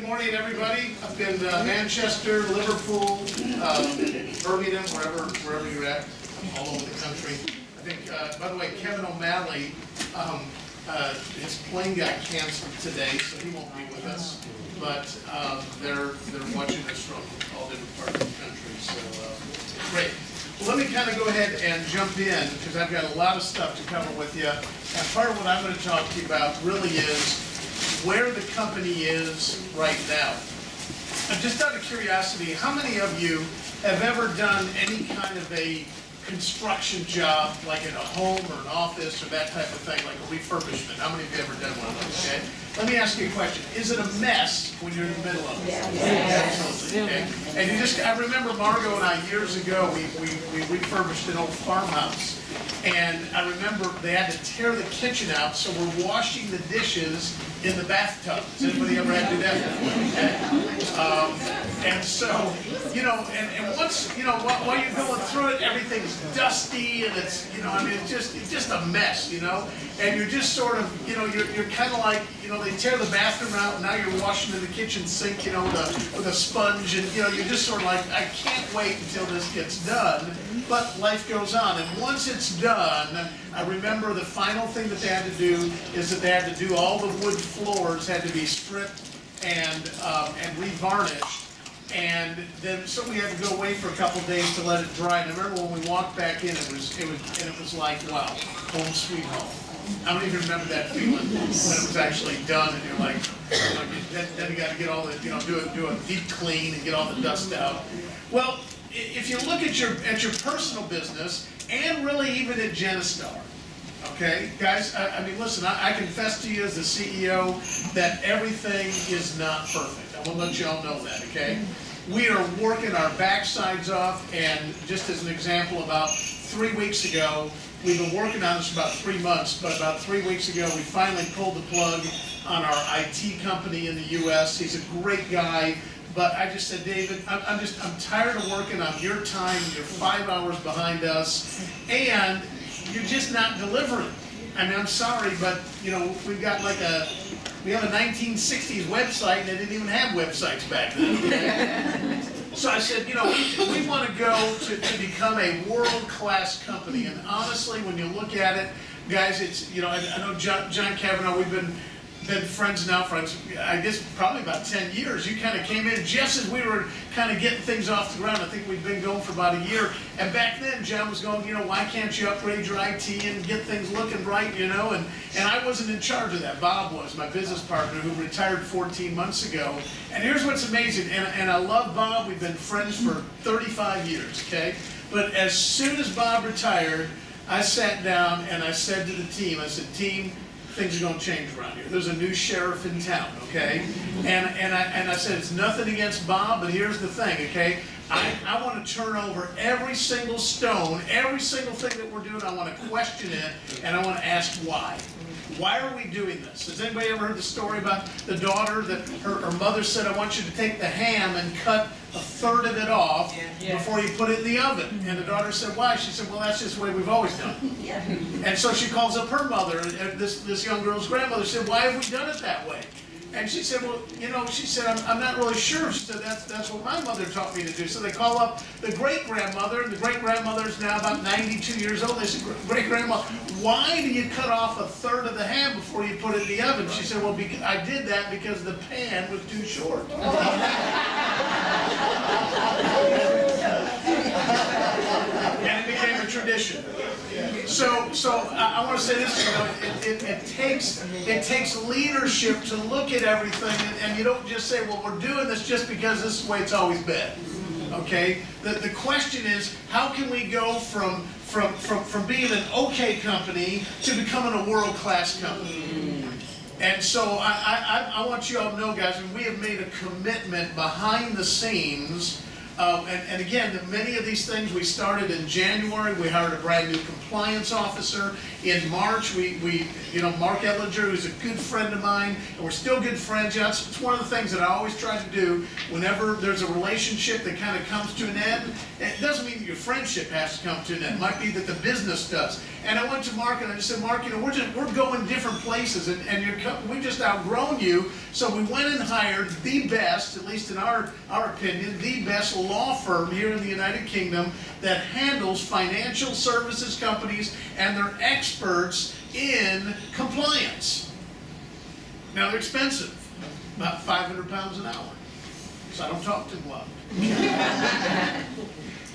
morning, everybody. Up in Manchester, Liverpool, Birmingham, wherever you're at, all over the country. I think, by the way, Kevin O'Malley, his plane got canceled today, so he won't be with us. But they're watching us from all different parts of the country. So great. Well, let me kind of go ahead and jump in because I've got a lot of stuff to cover with you. And part of what I'm going to talk to you about really is where the company is right now. And just out of curiosity, how many of you have ever done any kind of a construction job, like in a home or an office or that type of thing, like a refurbishment? How many of you have ever done one of those? Okay. Let me ask you a question. Is it a mess when you're in the middle of it? Yes. Absolutely. Okay. And I remember Margot and I years ago, we refurbished an old farmhouse. And I remember they had to tear the kitchen out, so we're washing the dishes in the bathtub. Has anybody ever had to do that? Okay. And so, and once, while you're going through it, everything's dusty and it's, it's just a mess, and you're just sort of, you're kind of like, they tear the bathroom out and now you're washing in the kitchen sink, with a sponge, and, you're just sort of like, I can't wait until this gets done. But life goes on, and once it's done, I remember the final thing that they had to do is that they had to do all the wood floors had to be stripped and revarnished, and then so we had to go away for a couple days to let it dry. And I remember when we walked back in, it was like, wow, home sweet home. I don't even remember that feeling when it was actually done, and you're like, then you got to get all the, do a deep clean and get all the dust out. Well, if you look at your personal business, and really even at Genistar, okay, guys, I mean, listen, I confess to you as the CEO that everything is not perfect. I want to let you all know that, okay? We are working our backsides off, and just as an example, about 3 weeks ago, we've been working on this for about 3 months, but about 3 weeks ago, we finally pulled the plug on our IT company in the U.S. He's a great guy. But I just said, David, I'm tired of working on your time. You're 5 hours behind us, and you're just not delivering. I mean, I'm sorry, but we've got we have a 1960s website, and they didn't even have websites back then. Okay? So I said, we want to go to become a world-class company. And honestly, when you look at it, guys, it's I know John Kavanaugh, we've been friends now, I guess probably about 10 years. You kind of came in just as we were kind of getting things off the ground. I think we've been going for about a year. And back then, John was going, why can't you upgrade your IT and get things looking right, and I wasn't in charge of that. Bob was, my business partner, who retired 14 months ago. And here's what's amazing, and I love Bob. We've been friends for 35 years, okay? But as soon as Bob retired, I sat down and I said to the team, I said, team, things are going to change around here. There's a new sheriff in town, okay? And I said, it's nothing against Bob, but here's the thing, okay? I want to turn over every single stone, every single thing that we're doing. I want to question it, and I want to ask why. Why are we doing this? Has anybody ever heard the story about the daughter that her mother said, I want you to take the ham and cut a third of it off before you put it in the oven? And the daughter said, why? She said, well, that's just the way we've always done it. And so she calls up her mother, and this young girl's grandmother said, why have we done it that way? And she said, well, she said, I'm not really sure. She said, that's what my mother taught me to do. So they call up the great-grandmother, and the great-grandmother is now about 92 years old. They said, great-grandma, why do you cut off a third of the ham before you put it in the oven? She said, well, I did that because the pan was too short. And it became a tradition. So I want to say this, it takes leadership to look at everything, and you don't just say, well, we're doing this just because this is the way it's always been. Okay? The question is, how can we go from being an okay company to becoming a world-class company? And so I want you all to know, guys, and we have made a commitment behind the scenes. And again, many of these things we started in January. We hired a brand new compliance officer. In March, Mark Edlinger, who's a good friend of mine, and we're still good friends. It's one of the things that I always try to do whenever there's a relationship that kind of comes to an end. It doesn't mean that your friendship has to come to an end. It might be that the business does. And I went to Mark and I just said, Mark, you know, we're going different places, and we've just outgrown you. So we went and hired the best, at least in our opinion, the best law firm here in the United Kingdom that handles financial services companies, and they're experts in compliance. Now they're expensive, about 500 pounds an hour. So I don't talk to them a lot.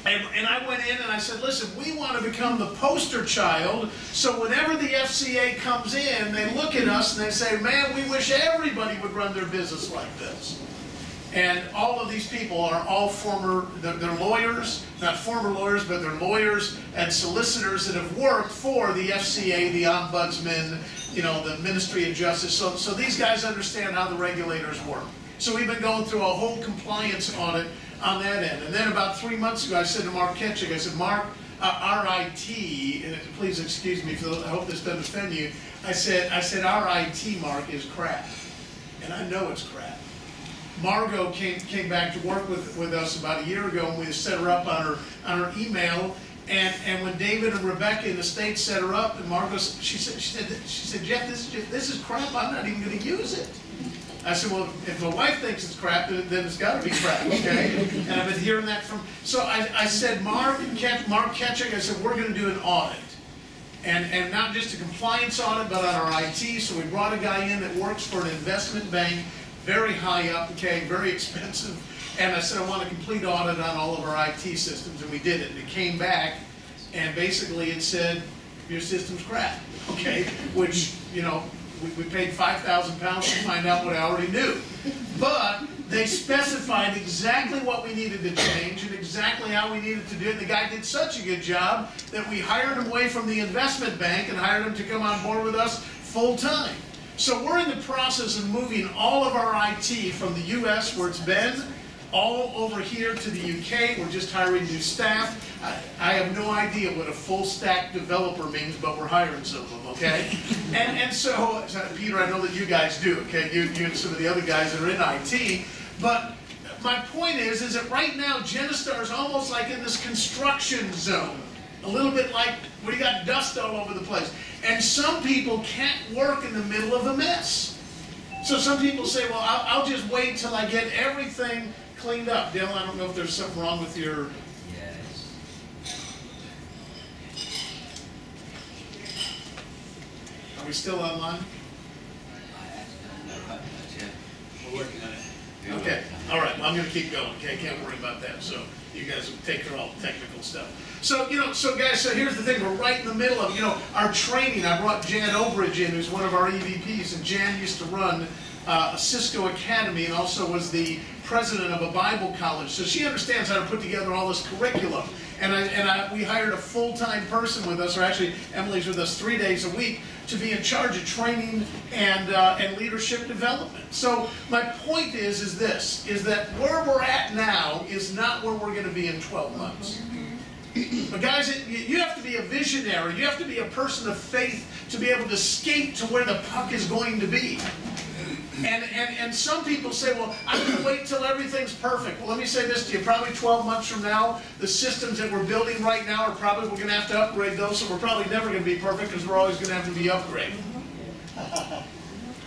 And I went in and I said, listen, we want to become the poster child, so whenever the FCA comes in, they look at us and they say, man, we wish everybody would run their business like this. And all of these people are all they're lawyers, not former lawyers, but they're lawyers and solicitors that have worked for the FCA, the Ombudsman, you know, the Ministry of Justice. So these guys understand how the regulators work. So we've been going through a whole compliance audit on that end. And then about 3 months ago, I said to Mark Ketchik, I said, Mark, our IT, and please excuse me, I hope this doesn't offend you, I said, our IT, Mark, is crap. And I know it's crap. Margot came back to work with us about a year ago, and we set her up on her email. And when David and Rebecca in the States set her up, and Margot, she said, Jeff, this is crap. I'm not even going to use it. I said, well, if my wife thinks it's crap, then it's got to be crap, okay? And I've been hearing that from. So I said, Mark Ketchik, I said, we're going to do an audit. And not just a compliance audit, but on our IT. So we brought a guy in that works for an investment bank, very high up, okay, very expensive. And I said, I want a complete audit on all of our IT systems, and we did it. And it came back, and basically it said, your system's crap, okay? Which, you know, we paid 5,000 pounds to find out what I already knew. But they specified exactly what we needed to change and exactly how we needed to do it. The guy did such a good job that we hired him away from the investment bank and hired him to come on board with us full time. So we're in the process of moving all of our IT from the US, where it's been, all over here to the UK. We're just hiring new staff. I have no idea what a full stack developer means, but we're hiring some of them, okay? and so, Peter, I know that you guys do, okay? You and some of the other guys that are in IT. But my point is that right now, Genistar is almost like in this construction zone. A little bit like, we got dust all over the place. And some people can't work in the middle of a mess. So some people say, well, I'll just wait till I get everything cleaned up. Dale, I don't know if there's something wrong with your... Yes. Are we still online? We're working on it. Okay, all right, well, I'm gonna keep going, okay, can't worry about that, so you guys will take care of all the technical stuff. So, you know, so guys, so here's the thing, we're right in the middle of, you know, our training. I brought Jan Obridge in, who's one of our EVPs, and Jan used to run a Cisco Academy and also was the president of a Bible college. So she understands how to put together all this curriculum. And we hired a full-time person with us, or actually Emily's with us 3 days a week, to be in charge of training and leadership development. So my point is that where we're at now is not where we're going to be in 12 months. But guys, you have to be a visionary. You have to be a person of faith to be able to skate to where the puck is going to be. And some people say, well, I'm going to wait till everything's perfect. Well, let me say this to you. Probably 12 months from now, the systems that we're building right now are probably, we're going to have to upgrade those, so we're probably never going to be perfect because we're always going to have to be upgraded.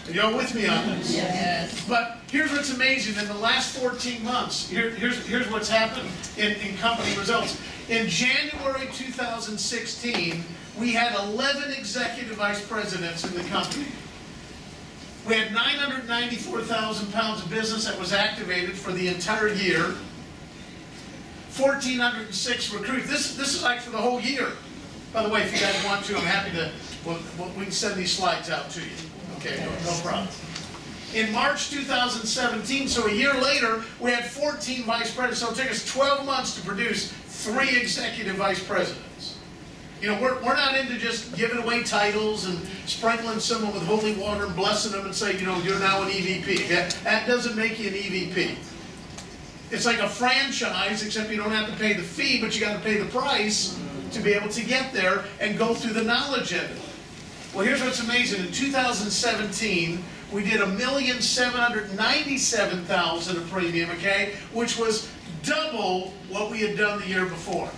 Are y'all with me on this? Yes. But here's what's amazing. In the last 14 months, here's what's happened in company results. In January 2016, we had 11 executive vice presidents in the company. We had 994,000 pounds of business that was activated for the entire year. 1,406 recruits. This is like for the whole year. By the way, if you guys want to, I'm happy to, we can send these slides out to you. Okay, no problem. In March 2017, so a year later, we had 14 vice presidents. So it took us 12 months to produce 3 executive vice presidents. You know, we're not into just giving away titles and sprinkling someone with holy water and blessing them and say, you know, you're now an EVP. That doesn't make you an EVP. It's like a franchise, except you don't have to pay the fee, but you got to pay the price to be able to get there and go through the knowledge of it. Well, here's what's amazing. In 2017, we did $1,797,000 of premium, okay, which was double what we had done the year before.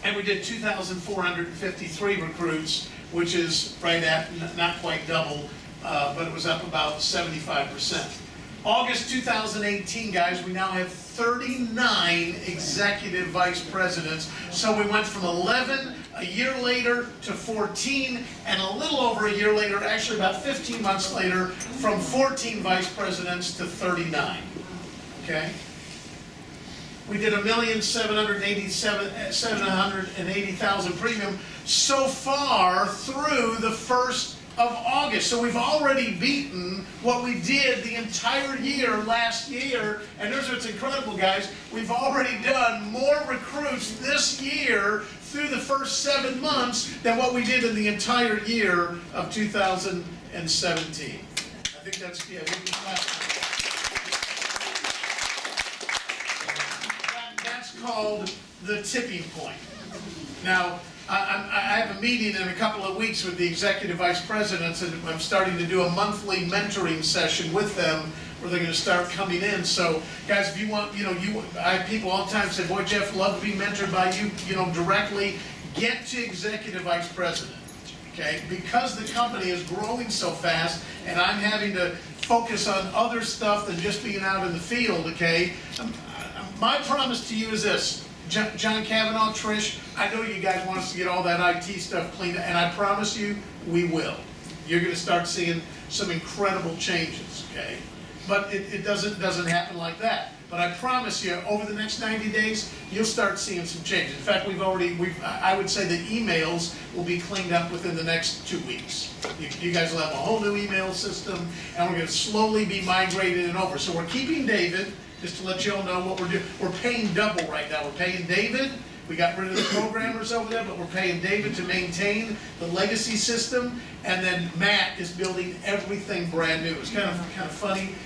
And we did 2,453 recruits, which is right at, not quite double, but it was up about 75%. August 2018, guys, we now have 39 executive vice presidents. So we went from 11 a year later to 14, and a little over a year later, actually about 15 months later, from 14 vice presidents to 39, okay? We did 1,780,000 premium so far through the 1st of August. So we've already beaten what we did the entire year last year. And here's what's incredible, guys. We've already done more recruits this year through the first 7 months than what we did in the entire year of 2017. I think that's, yeah, we can clap. That's called the tipping point. Now, I have a meeting in a couple of weeks with the executive vice presidents, and I'm starting to do a monthly mentoring session with them where they're going to start coming in. So, guys, if you want, I have people all the time say, boy, Jeff, love to be mentored by you, directly. Get to executive vice president, okay? Because the company is growing so fast, and I'm having to focus on other stuff than just being out in the field, okay? My promise to you is this. John Kavanaugh, Trish, I know you guys want us to get all that IT stuff cleaned up, and I promise you, we will. You're going to start seeing some incredible changes, okay? But it doesn't happen like that. But I promise you, over the next 90 days, you'll start seeing some changes. In fact, I would say the emails will be cleaned up within the next 2 weeks. You guys will have a whole new email system, and we're going to slowly be migrated over. So we're keeping David. Just to let you all know what we're doing. We're paying double right now. We're paying David. We got rid of the programmers over there, but we're paying David to maintain the legacy system. And then Matt is building everything brand new. It's kind of funny.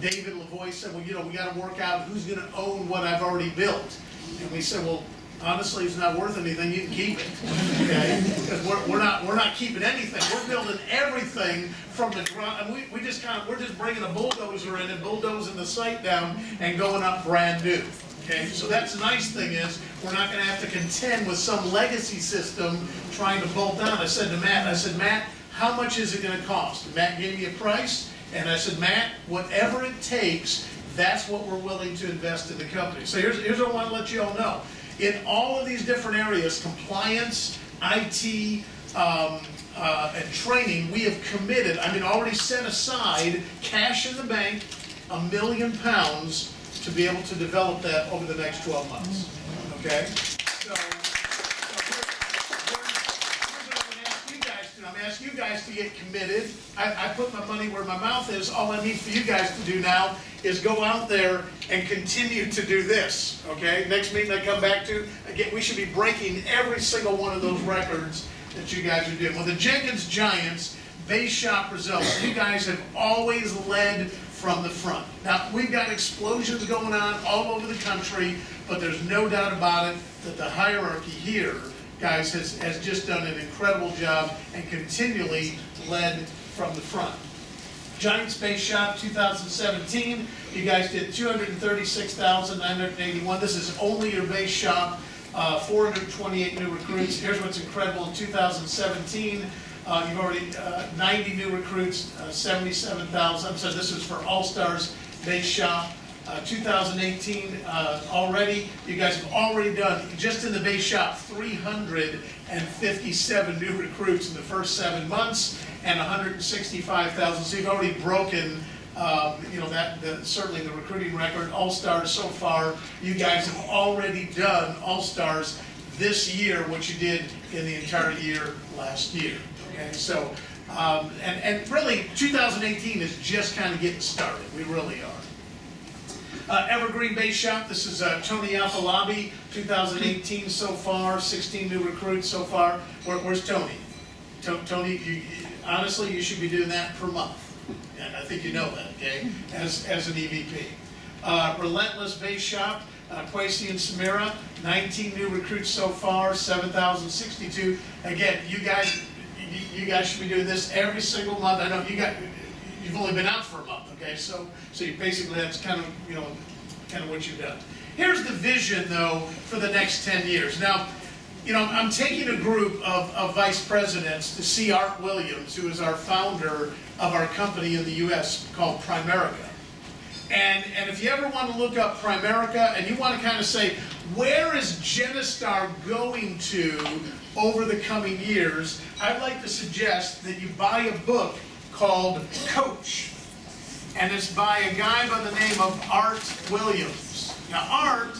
David Lavoie said, well, we got to work out who's going to own what I've already built. And we said, well, honestly, it's not worth anything. You can keep it, okay? Because we're not keeping anything. We're building everything from the ground. And we're just bringing a bulldozer in and bulldozing the site down and going up brand new. Okay, so that's the nice thing is we're not going to have to contend with some legacy system trying to bolt down. I said to Matt, how much is it going to cost? And Matt gave me a price, and I said, Matt, whatever it takes, that's what we're willing to invest in the company. So here's what I want to let you all know. In all of these different areas, compliance, IT, and training, we have committed, already set aside cash in the bank, £1 million to be able to develop that over the next 12 months, okay? So here's what I'm going to ask you guys to do. I'm going to ask you guys to get committed. I put my money where my mouth is. All I need for you guys to do now is go out there and continue to do this, okay? Next meeting I come back to, again, we should be breaking every single one of those records that you guys are doing. Well, the Jenkins Giants base shop results, you guys have always led from the front. Now, we've got explosions going on all over the country, but there's no doubt about it that the hierarchy here, guys, has just done an incredible job and continually led from the front. Giants Base Shop 2017, you guys did 236,981. This is only your base shop, 428 new recruits. Here's what's incredible in 2017. You've already 90 new recruits, 77,000. So this is for All-Stars Base Shop. 2018 already, you guys have already done, just in the base shop, 357 new recruits in the first 7 months and 165,000. So you've already broken, certainly the recruiting record. All-Stars so far, you guys have already done All-Stars this year, what you did in the entire year last year. Okay, so, and really, 2018 is just kind of getting started. We really are. Evergreen Base Shop, this is Tony Alfalabi, 2018 so far, 16 new recruits so far. Where's Tony? Tony, honestly, you should be doing that per month. And I think you know that, okay, as an EVP. Relentless Base Shop, Quasi and Samira, 19 new recruits so far, 7,062. Again, you guys should be doing this every single month. I know you've only been out for a month, okay? So you basically, that's kind of what you've done. Here's the vision, though, for the next 10 years. Now, I'm taking a group of vice presidents to see Art Williams, who is our founder of our company in the U.S. called Primerica. And if you ever want to look up Primerica and you want to kind of say, where is Genistar going to over the coming years, I'd like to suggest that you buy a book called Coach. And it's by a guy by the name of Art Williams. Now, Art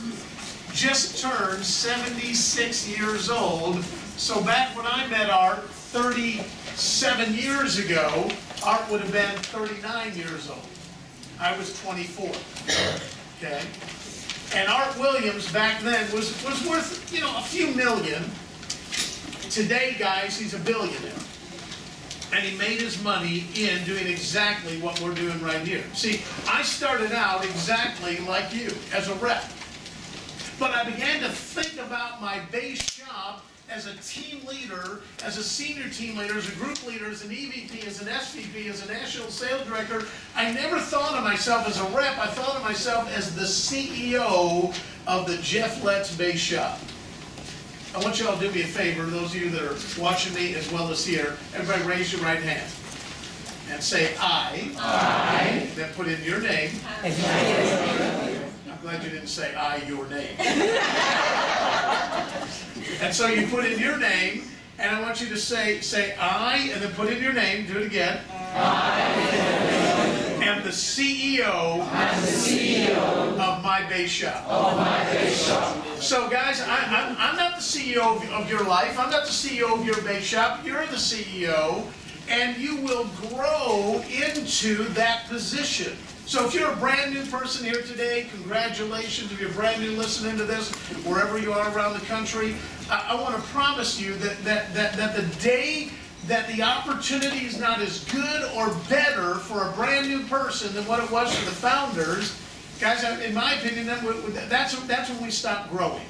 just turned 76 years old. So back when I met Art 37 years ago, Art would have been 39 years old. I was 24. Okay? And Art Williams back then was worth, a few million. Today, guys, he's a billionaire. And he made his money in doing exactly what we're doing right here. See, I started out exactly like you, as a rep. But I began to think about my base job as a team leader, as a senior team leader, as a group leader, as an EVP, as an SVP, as a national sales director. I never thought of myself as a rep. I thought of myself as the CEO of the Jeff Lestz base shop. I want you all to do me a favor, those of you that are watching me as well as here, everybody raise your right hand and say, I. Then put in your name. I'm glad you didn't say, your name. And so you put in your name, and I want you to say, I, and then put in your name, do it again. I am the CEO, of my base shop. So guys, I'm not the CEO of your life. I'm not the CEO of your base shop. You're the CEO, and you will grow into that position. So if you're a brand new person here today, congratulations. If you're brand new listening to this, wherever you are around the country, I want to promise you that the day that the opportunity is not as good or better for a brand new person than what it was for the founders, guys, in my opinion, that's when we stop growing.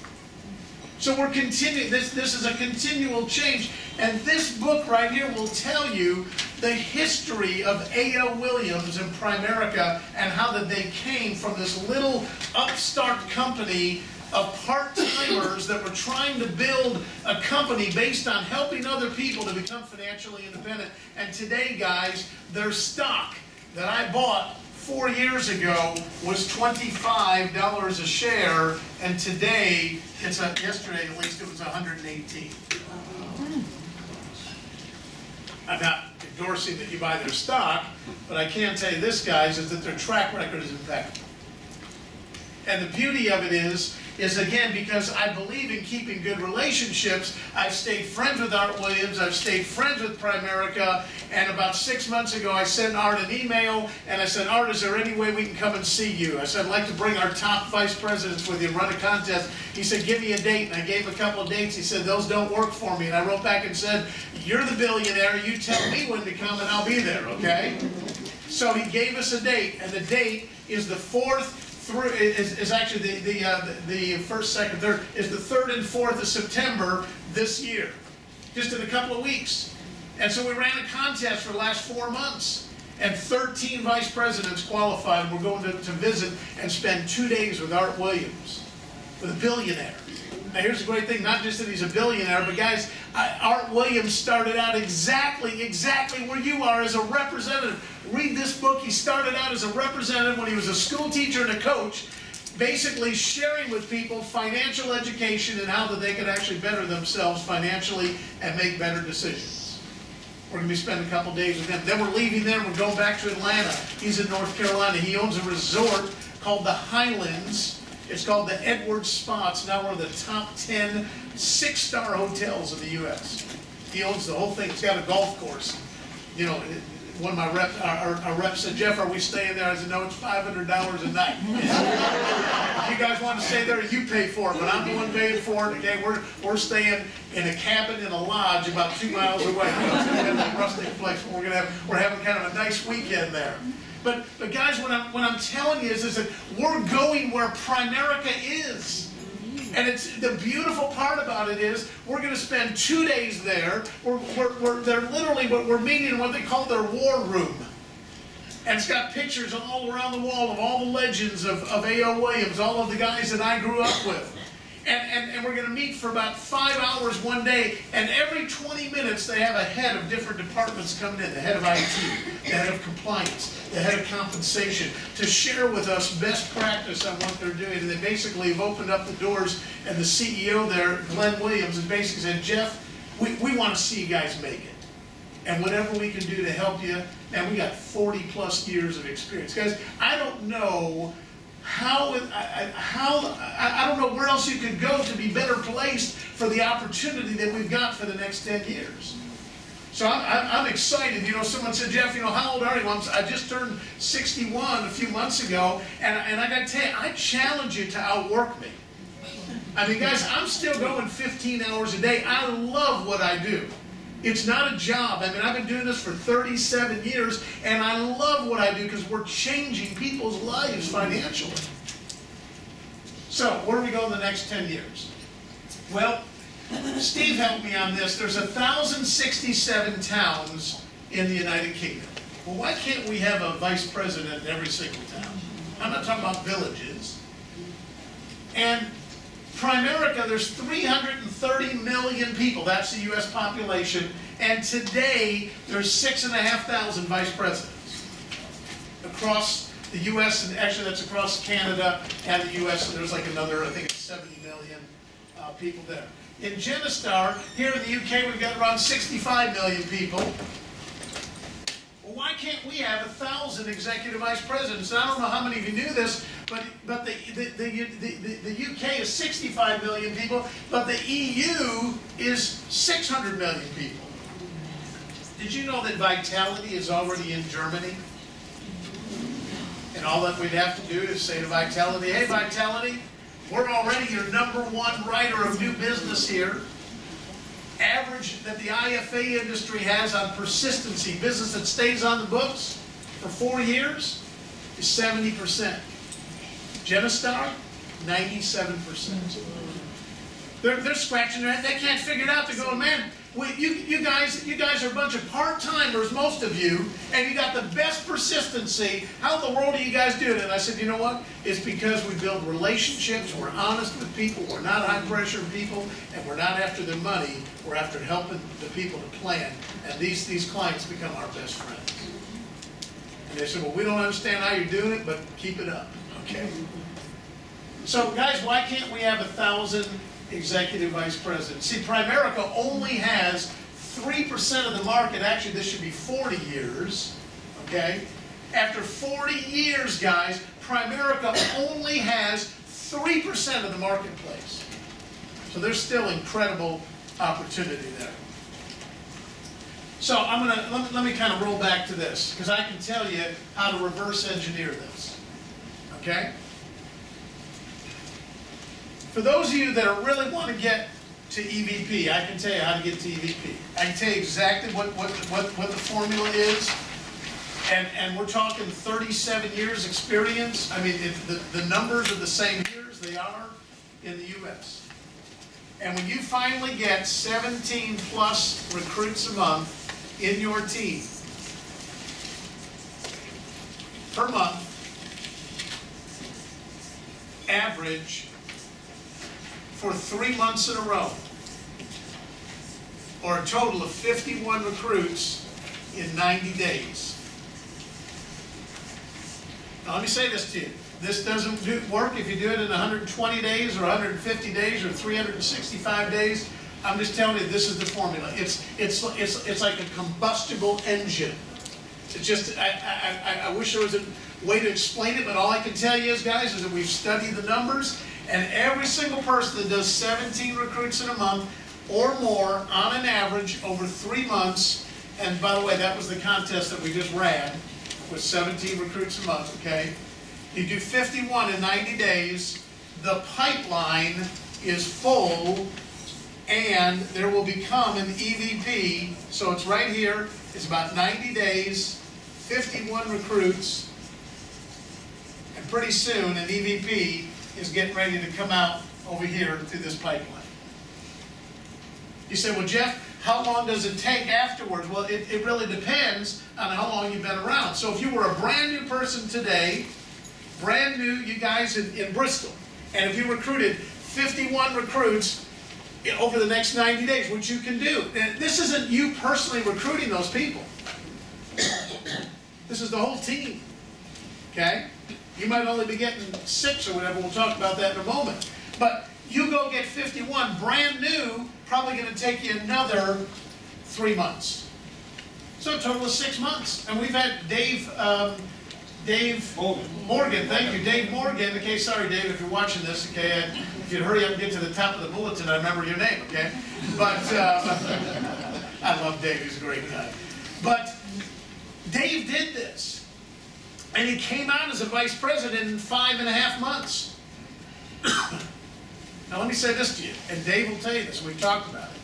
So we're continuing, this is a continual change, and this book right here will tell you the history of A.L. Williams and Primerica and how that they came from this little upstart company of part-timers that were trying to build a company based on helping other people to become financially independent. And today, guys, their stock that I bought 4 years ago was $25 a share, and today, yesterday at least, it was $118. I'm not endorsing that you buy their stock, but I can tell you this, guys, is that their track record is impeccable. And the beauty of it is again, because I believe in keeping good relationships, I've stayed friends with Art Williams, I've stayed friends with Primerica, and about 6 months ago I sent Art an email, and I said, Art, is there any way we can come and see you? I said, I'd like to bring our top vice presidents with you and run a contest. He said, give me a date, and I gave him a couple of dates. He said, those don't work for me, and I wrote back and said, you're the billionaire, you tell me when to come and I'll be there, okay? So he gave us a date, and the date is the 4th, is actually the first, second, third, is the 3rd and 4th of September this year, just in a couple of weeks. And so we ran a contest for the last 4 months, and 13 vice presidents qualified, and we're going to visit and spend 2 days with Art Williams, with a billionaire. Now here's the great thing, not just that he's a billionaire, but guys, Art Williams started out exactly where you are as a representative. Read this book. He started out as a representative when he was a school teacher and a coach, basically sharing with people financial education and how that they could actually better themselves financially and make better decisions. We're going to be spending a couple days with him. Then we're leaving there and we're going back to Atlanta. He's in North Carolina. He owns a resort called the Highlands. It's called the Edwards Spa. It's now one of the top 10 6-star hotels in the U.S. He owns the whole thing. It's got a golf course. One of my reps, our rep said, Jeff, are we staying there? I said, no, it's $500 a night. If you guys want to stay there, you pay for it, but I'm the one paying for it. Okay, we're staying in a cabin in a lodge about 2 miles away. It's going to be a rustic place, but we're having kind of a nice weekend there. But guys, what I'm telling you is that we're going where Primerica is. And it's the beautiful part about it is we're going to spend 2 days there. They're literally, we're meeting in what they call their war room. And it's got pictures all around the wall of all the legends of A.O. Williams, all of the guys that I grew up with. And we're gonna meet for about 5 hours one day, and every 20 minutes they have a head of different departments coming in, the head of IT, the head of compliance, the head of compensation, to share with us best practice on what they're doing. And they basically have opened up the doors, and the CEO there, Glenn Williams, has basically said, Jeff, we wanna see you guys make it. And whatever we can do to help you, and we got 40 plus years of experience. Guys, I don't know I don't know where else you could go to be better placed for the opportunity that we've got for the next 10 years. So I'm excited. You know, someone said, Jeff, you know, how old are you? I just turned 61 a few months ago, and I got to tell you, I challenge you to outwork me. I mean, guys, I'm still going 15 hours a day. I love what I do. It's not a job. I mean, I've been doing this for 37 years, and I love what I do because we're changing people's lives financially. So, where do we go in the next 10 years? Well, Steve helped me on this. There's 1,067 towns in the United Kingdom. Well, why can't we have a vice president in every single town? I'm not talking about villages. And Primerica, there's 330 million people. That's the U.S. population. And today, there's 6,500 vice presidents across the U.S. And actually, that's across Canada and the U.S. And there's like another, I think it's 70 million people there. In Genistar, here in the UK, we've got around 65 million people. Well, why can't we have 1,000 executive vice presidents? And I don't know how many of you knew this, but the UK is 65 million people, but the EU is 600 million people. Did you know that Vitality is already in Germany? And all that we'd have to do is say to Vitality, hey Vitality, we're already your #1 writer of new business here. Average that the IFA industry has on persistency, business that stays on the books for 4 years, is 70%. Genistar, 97%. They're scratching their head. They can't figure it out. They're going, man, you guys are a bunch of part-timers, most of you, and you got the best persistency. How in the world are you guys doing it? And I said, you know what? It's because we build relationships. We're honest with people. We're not high-pressure people, and we're not after their money. We're after helping the people to plan. And these clients become our best friends. And they said, well, we don't understand how you're doing it, but keep it up. Okay. So, guys, why can't we have 1,000 executive vice presidents? See, Primerica only has 3% of the market. Actually, this should be 40 years. Okay. After 40 years, guys, Primerica only has 3% of the marketplace. So there's still incredible opportunity there. So let me kind of roll back to this, because I can tell you how to reverse engineer this. Okay? For those of you that really want to get to EVP, I can tell you how to get to EVP. I can tell you exactly what the formula is. And we're talking 37 years experience. I mean, the numbers are the same here as they are in the U.S. And when you finally get 17 plus recruits a month in your team, per month, average for 3 months in a row, or a total of 51 recruits in 90 days. Now let me say this to you. This doesn't work if you do it in 120 days or 150 days or 365 days. I'm just telling you, this is the formula. It's like a combustible engine. It's just, I wish there was a way to explain it, but all I can tell you is, guys, is that we've studied the numbers, and every single person that does 17 recruits in a month or more on an average over 3 months, and by the way, that was the contest that we just ran, with 17 recruits a month, okay? You do 51 in 90 days, the pipeline is full, and there will become an EVP, so it's right here, it's about 90 days, 51 recruits, and pretty soon an EVP is getting ready to come out over here through this pipeline. You say, well, Jeff, how long does it take afterwards? Well, it really depends on how long you've been around. So if you were a brand new person today, brand new, you guys in Bristol, and if you recruited 51 recruits over the next 90 days, which you can do. And this isn't you personally recruiting those people. This is the whole team, okay? You might only be getting 6 or whatever, we'll talk about that in a moment. But you go get 51, brand new, probably gonna take you another 3 months. So a total of 6 months. And we've had Dave Morgan, thank you, Dave Morgan. Okay, sorry Dave if you're watching this, okay? If you'd hurry up and get to the top of the bulletin, I remember your name, okay? But, I love Dave, he's a great guy. But Dave did this. And he came out as a vice president in 5.5 months. Now let me say this to you, and Dave will tell you this, we've talked about it.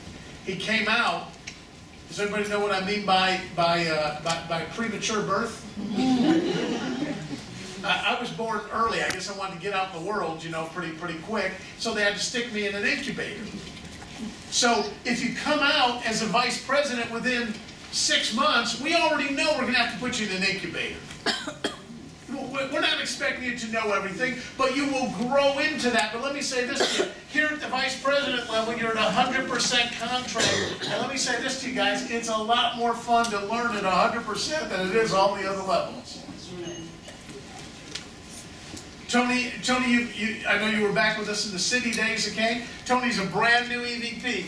He came out, does everybody know what I mean by premature birth? I was born early. I guess I wanted to get out in the world, you know, pretty quick. So they had to stick me in an incubator. So if you come out as a vice president within 6 months, we already know we're going to have to put you in an incubator. We're not expecting you to know everything, but you will grow into that. But let me say this to you. Here at the vice president level, you're at 100% contract. And let me say this to you guys, it's a lot more fun to learn at 100% than it is all the other levels. Tony, I know you were back with us in the city days, okay? Tony's a brand new EVP.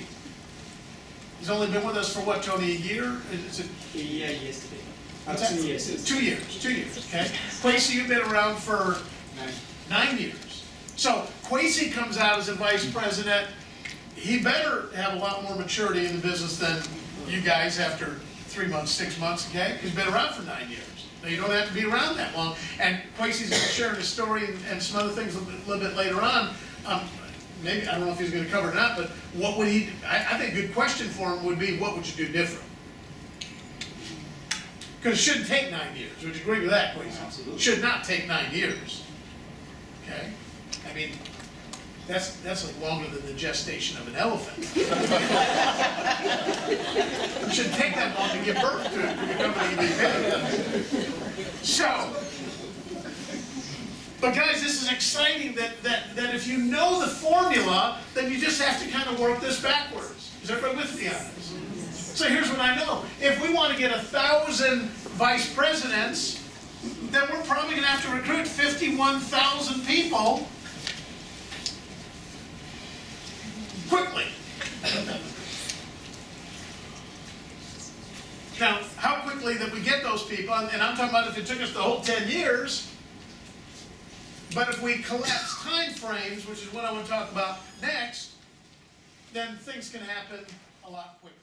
He's only been with us for what, Tony, a year? Is it? A year yesterday. 2 years. 2 years, okay? Quasi, you've been around for 9 years. So Quasi comes out as a vice president. He better have a lot more maturity in the business than you guys after 3 months, 6 months, okay? He's been around for 9 years. Now, you don't have to be around that long. And Quasi's going to share his story and some other things a little bit later on. Maybe, I don't know if he's going to cover it or not, but what would he, I think a good question for him would be, what would you do different? Because it shouldn't take 9 years. Would you agree with that, Quasi? Absolutely. Should not take 9 years. Okay? I mean, that's like longer than the gestation of an elephant. It shouldn't take that long to give birth to become an EVP. So, but guys, this is exciting that if you know the formula, then you just have to kind of work this backwards. Is everybody with me on this? So here's what I know. If we want to get 1,000 vice presidents, then we're probably going to have to recruit 51,000 people quickly. Now, how quickly that we get those people, and I'm talking about if it took us the whole 10 years, but if we collapse time frames, which is what I want to talk about next, then things can happen a lot quicker.